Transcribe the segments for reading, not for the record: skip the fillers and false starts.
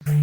What's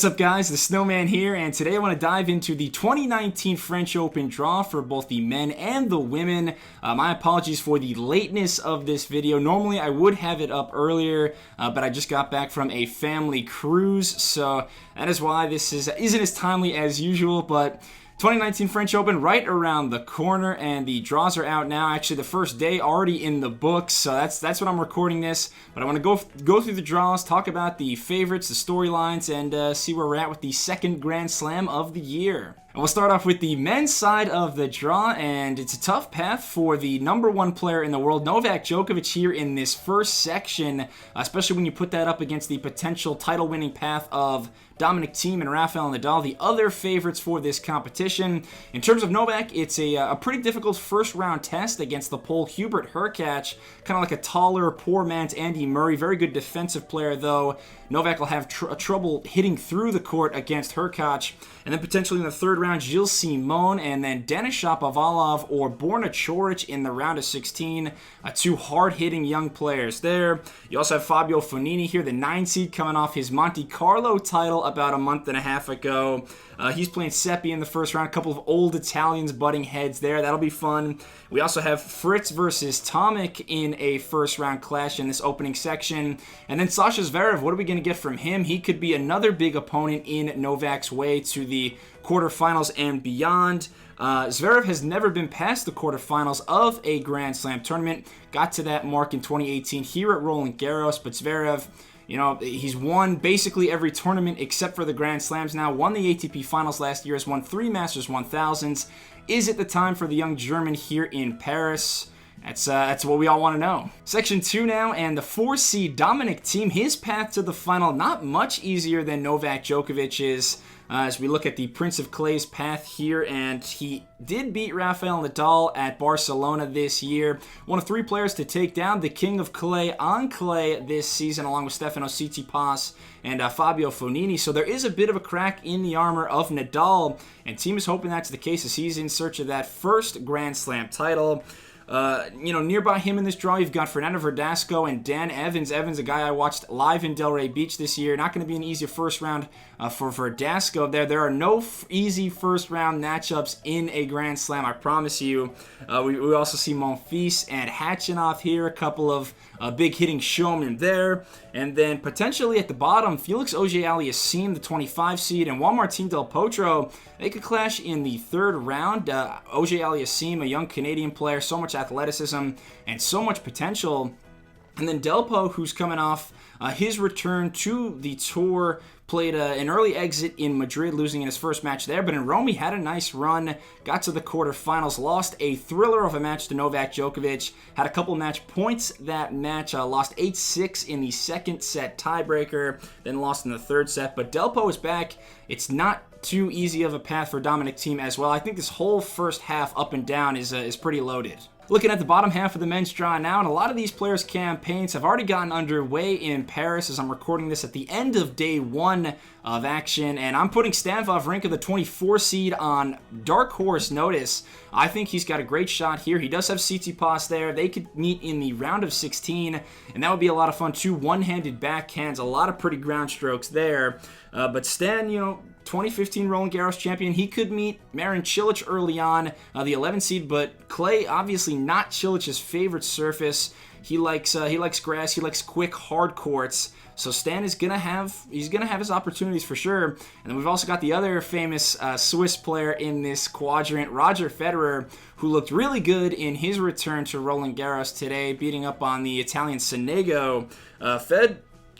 up guys, the Snowman here, and today I want to dive into the 2019 French Open draw for both the men and the women. My apologies for the lateness of this video. Normally I would have it up earlier, but I just got back from a family cruise, so that is why this isn't as timely as usual, but 2019 French Open right around the corner, and the draws are out now. Actually, the first day already in the books, so that's when I'm recording this. But I want to go through the draws, talk about the favorites, the storylines, and see where we're at with the second Grand Slam of the year. And we'll start off with the men's side of the draw, and it's a tough path for the #1 player in the world, Novak Djokovic, here in this first section, especially when you put that up against the potential title-winning path of Dominic Thiem and Rafael Nadal, the other favorites for this competition. In terms of Novak, it's a pretty difficult first-round test against the Pole Hubert Hurkacz, kind of like a taller, poor man's Andy Murray. Very good defensive player, though. Novak will have trouble hitting through the court against Hurkacz. And then potentially in the third round, Gilles Simon, and then Denis Shapovalov or Borna Coric in the round of 16. Two hard-hitting young players there. You also have Fabio Fognini here, the 9 seed, coming off his Monte Carlo title about a month and a half ago. He's playing Seppi in the first round. A couple of old Italians butting heads there. That'll be fun. We also have Fritz versus Tomic in a first-round clash in this opening section. And then Sasha Zverev, what are we going to get from him? He could be another big opponent in Novak's way to the quarterfinals and beyond. Zverev has never been past the quarterfinals of a Grand Slam tournament. Got to that mark in 2018 here at Roland Garros, but Zverev, you know, he's won basically every tournament except for the Grand Slams now. Won the ATP Finals last year, has won 3 Masters 1000s. Is it the time for the young German here in Paris? That's what we all want to know. Section 2 now, and the 4 seed Dominic Thiem, his path to the final not much easier than Novak Djokovic's. As we look at the Prince of Clay's path here, and he did beat Rafael Nadal at Barcelona this year. One of 3 players to take down the King of Clay on clay this season, along with Stefanos Tsitsipas and Fabio Fognini. So there is a bit of a crack in the armor of Nadal, and Thiem is hoping that's the case as he's in search of that first Grand Slam title. Nearby him in this draw, you've got Fernando Verdasco and Dan Evans. Evans, a guy I watched live in Delray Beach this year. Not going to be an easy first round for Verdasco there. There are no easy first round matchups in a Grand Slam, I promise you. We also see Monfils and Khachanov here, a couple of big hitting showmen there. And then potentially at the bottom, Felix Auger-Aliassime, the 25 seed, and Juan Martín del Potro. They could clash in the third round. Auger-Aliassime, a young Canadian player, so much athleticism and so much potential. And then Delpo, who's coming off his return to the tour, played an early exit in Madrid, losing in his first match there. But in Rome, he had a nice run, got to the quarterfinals, lost a thriller of a match to Novak Djokovic, had a couple match points that match, lost 8-6 in the second set tiebreaker, then lost in the third set. But Delpo is back. It's not too easy of a path for Dominic Thiem as well. I think this whole first half up and down is pretty loaded. Looking at the bottom half of the men's draw now, and a lot of these players' campaigns have already gotten underway in Paris as I'm recording this at the end of day 1 of action, and I'm putting Stan Wawrinka, the 24 seed, on dark horse notice. I think he's got a great shot here. He does have Tsitsipas there. They could meet in the round of 16, and that would be a lot of fun. 2 one-handed backhands, a lot of pretty ground strokes there. But Stan, 2015 Roland Garros champion, he could meet Marin Cilic early on, the 11 seed, but clay obviously not Cilic's favorite surface. He likes grass, he likes quick hard courts. So Stan is gonna have his opportunities for sure. And then we've also got the other famous Swiss player in this quadrant, Roger Federer, who looked really good in his return to Roland Garros today, beating up on the Italian Sonego.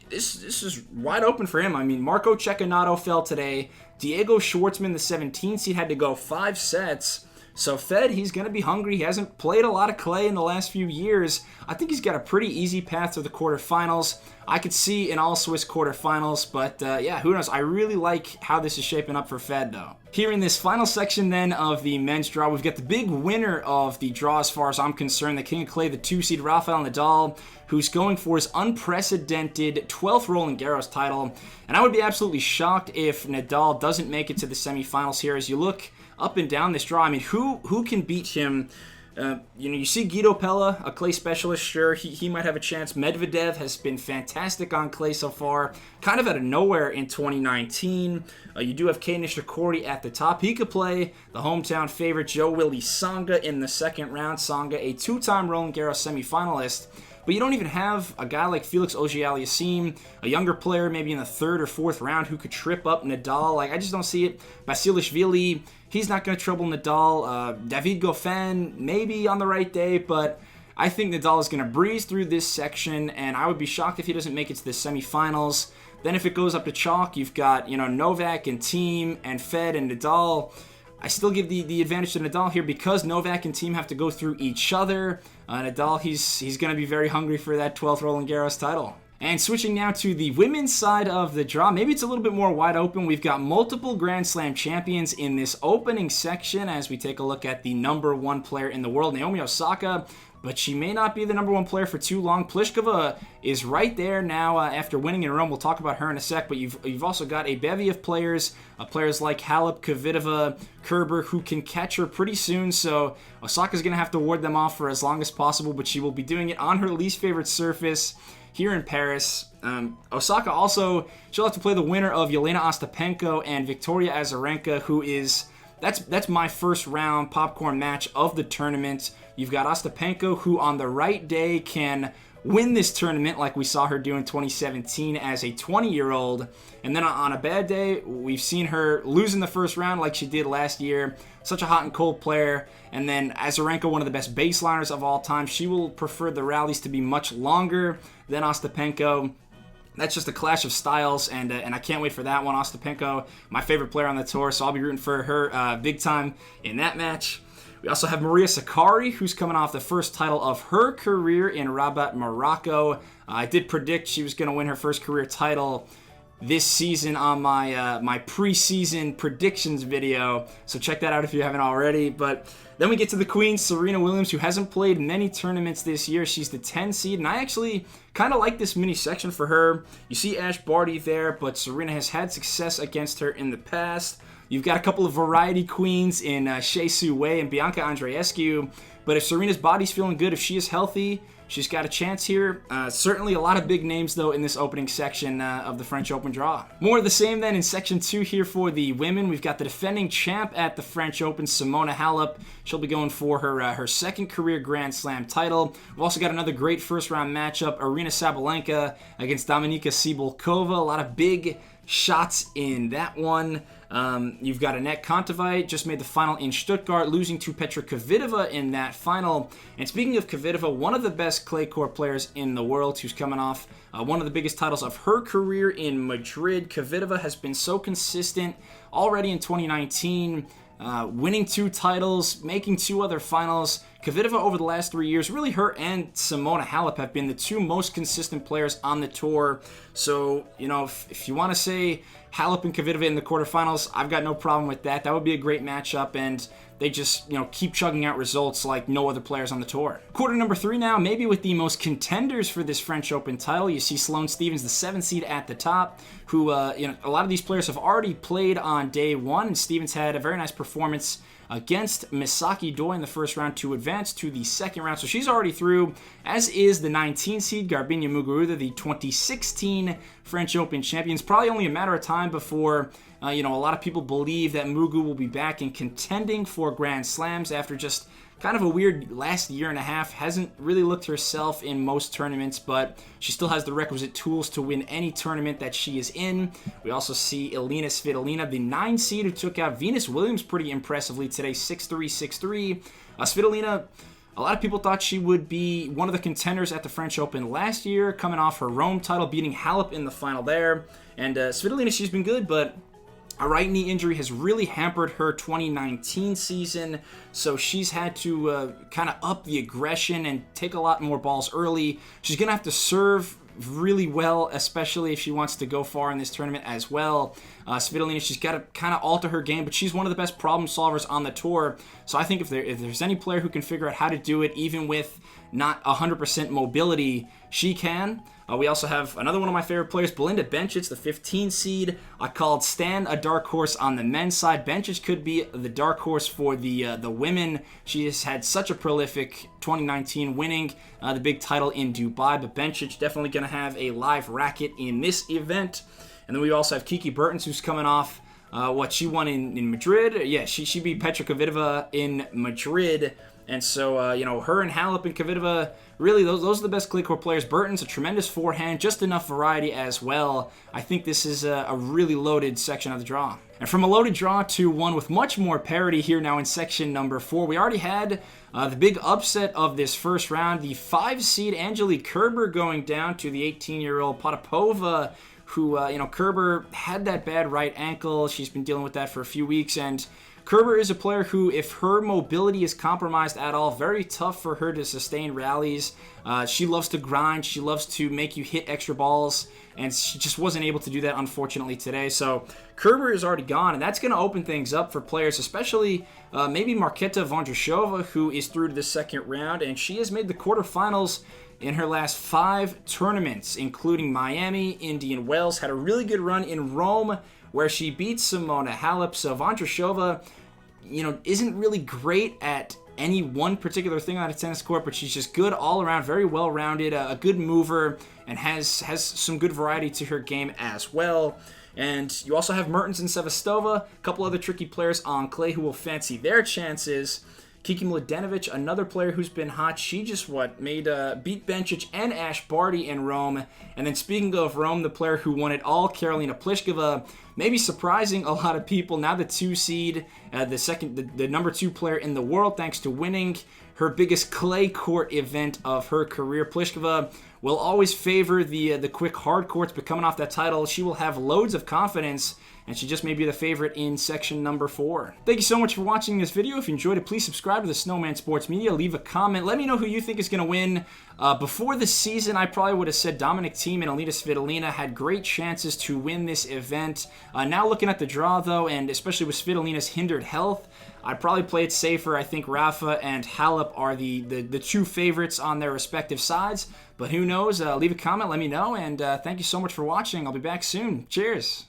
This is wide open for him. I mean, Marco Cecchinato fell today. Diego Schwartzman, the 17 seed, had to go 5 sets. So Fed, he's going to be hungry. He hasn't played a lot of clay in the last few years. I think he's got a pretty easy path to the quarterfinals. I could see an all-Swiss quarterfinals, but yeah, who knows? I really like how this is shaping up for Fed, though. Here in this final section, then, of the men's draw, we've got the big winner of the draw as far as I'm concerned, the King of Clay, the 2 seed Rafael Nadal, who's going for his unprecedented 12th Roland Garros title. And I would be absolutely shocked if Nadal doesn't make it to the semifinals here. As you look up and down this draw, I mean, who can beat him? You see Guido Pella, a clay specialist, sure, he might have a chance. Medvedev has been fantastic on clay so far, kind of out of nowhere in 2019. You do have Kei Nishikori at the top. He could play the hometown favorite Joe Willie Tsonga in the second round. Tsonga, a two-time Roland Garros semifinalist. But you don't even have a guy like Felix Auger-Aliassime, a younger player maybe in the third or fourth round who could trip up Nadal. I just don't see it. Basilashvili, he's not going to trouble Nadal. David Goffin, maybe on the right day, but I think Nadal is going to breeze through this section, and I would be shocked if he doesn't make it to the semifinals. Then if it goes up to chalk, you've got Novak and Thiem and Fed and Nadal. I still give the advantage to Nadal here because Novak and Thiem have to go through each other. Nadal, he's going to be very hungry for that 12th Roland Garros title. And switching now to the women's side of the draw, maybe it's a little bit more wide open. We've got multiple Grand Slam champions in this opening section as we take a look at the number one player in the world, Naomi Osaka. But she may not be the number one player for too long. Pliskova is right there now after winning in Rome. We'll talk about her in a sec, but you've also got a bevy of players like Halep, Kvitova, Kerber, who can catch her pretty soon. So Osaka's going to have to ward them off for as long as possible, but she will be doing it on her least favorite surface here in Paris. Osaka also, she'll have to play the winner of Yelena Ostapenko and Victoria Azarenka, who is... That's my first round popcorn match of the tournament. You've got Ostapenko, who on the right day can win this tournament like we saw her do in 2017 as a 20-year-old. And then on a bad day, we've seen her lose in the first round like she did last year. Such a hot and cold player. And then Azarenka, one of the best baseliners of all time. She will prefer the rallies to be much longer than Ostapenko. That's just a clash of styles, and I can't wait for that one. Ostapenko, my favorite player on the tour, so I'll be rooting for her big time in that match. We also have Maria Sakkari, who's coming off the first title of her career in Rabat, Morocco. I did predict she was going to win her first career title this season on my preseason predictions video, so check that out if you haven't already. But then we get to the queen, Serena Williams, who hasn't played many tournaments this year. She's the 10 seed, and I actually kind of like this mini section for her. You see Ash Barty there, but Serena has had success against her in the past. You've got a couple of variety queens in Shea Su Wei and Bianca Andreescu, but if Serena's body's feeling good, if she is healthy, she's got a chance here. Certainly a lot of big names, though, in this opening section of the French Open draw. More of the same, then, in Section 2 here for the women. We've got the defending champ at the French Open, Simona Halep. She'll be going for her second career Grand Slam title. We've also got another great first-round matchup, Aryna Sabalenka against Dominika Cibulkova. A lot of big shots in that one. You've got Anett Kontaveit, just made the final in Stuttgart, losing to Petra Kvitova in that final. And speaking of Kvitova, one of the best clay court players in the world, who's coming off one of the biggest titles of her career in Madrid. Kvitova has been so consistent already in 2019, winning 2 titles, making 2 other finals. Kvitova over the last 3 years, really her and Simona Halep have been the 2 most consistent players on the tour. So, if you want to say Halep and Kvitova in the quarterfinals, I've got no problem with that. That would be a great matchup, and they just, keep chugging out results like no other players on the tour. Quarter number 3 now, maybe with the most contenders for this French Open title. You see Sloane Stephens, the 7th seed at the top, who, a lot of these players have already played on day 1, and Stephens had a very nice performance against Misaki Doi in the first round to advance to the second round. So she's already through, as is the 19 seed, Garbiñe Muguruza, the 2016 French Open champions. Probably only a matter of time before, a lot of people believe that Mugu will be back and contending for Grand Slams after just kind of a weird last year and a half. Hasn't really looked herself in most tournaments, but she still has the requisite tools to win any tournament that she is in. We also see Elina Svitolina, the 9 seed, who took out Venus Williams pretty impressively today, 6-3, 6-3. Svitolina, a lot of people thought she would be one of the contenders at the French Open last year, coming off her Rome title, beating Halep in the final there. And Svitolina, she's been good, but a right knee injury has really hampered her 2019 season, so she's had to kind of up the aggression and take a lot more balls early. She's going to have to serve really well, especially if she wants to go far in this tournament as well. Svitolina, she's got to kind of alter her game, but she's one of the best problem solvers on the tour, So I think if there's any player who can figure out how to do it, even with not 100% mobility, she can. We also have another one of my favorite players, Belinda Bencic, the 15 seed. I called Stan a dark horse on the men's side. Bencic could be the dark horse for the women. She has had such a prolific 2019, winning the big title in Dubai. But Bencic definitely going to have a live racket in this event. And then we also have Kiki Bertens, who's coming off what she won in Madrid. Yeah, she beat Petra Kvitova in Madrid. And so, her and Halep and Kvitova, really, those are the best clay court players. Bertens, a tremendous forehand, just enough variety as well. I think this is a really loaded section of the draw. And from a loaded draw to one with much more parity here now in section number 4, we already had the big upset of this first round. The 5 seed Angelique Kerber going down to the 18-year-old Potapova, who, Kerber had that bad right ankle. She's been dealing with that for a few weeks, and Kerber is a player who, if her mobility is compromised at all, very tough for her to sustain rallies. She loves to grind. She loves to make you hit extra balls, and she just wasn't able to do that, unfortunately, today. So Kerber is already gone, and that's going to open things up for players, especially maybe Marketa Vondrousova, who is through to the second round, and she has made the quarterfinals in her last 5 tournaments, including Miami, Indy, and Wales. Had a really good run in Rome, where she beat Simona Halep. So Vondrousova, isn't really great at any one particular thing on a tennis court, but she's just good all around, very well-rounded, a good mover, and has some good variety to her game as well. And you also have Mertens and Sevastova, a couple other tricky players on clay who will fancy their chances. Kiki Mladenovic, another player who's been hot. She just beat Bencic and Ash Barty in Rome. And then speaking of Rome, the player who won it all, Karolina Pliskova, maybe surprising a lot of people. Now the 2 seed, the number 2 player in the world, thanks to winning her biggest clay court event of her career. Pliskova will always favor the quick hard courts, but coming off that title, she will have loads of confidence, and she just may be the favorite in section number 4. Thank you so much for watching this video. If you enjoyed it, please subscribe to the Snowman Sports Media. Leave a comment. Let me know who you think is going to win. Before the season, I probably would have said Dominic Thiem and Elina Svitolina had great chances to win this event. Now looking at the draw, though, and especially with Svitolina's hindered health, I'd probably play it safer. I think Rafa and Halep are the 2 favorites on their respective sides. But who knows? Leave a comment. Let me know. And thank you so much for watching. I'll be back soon. Cheers.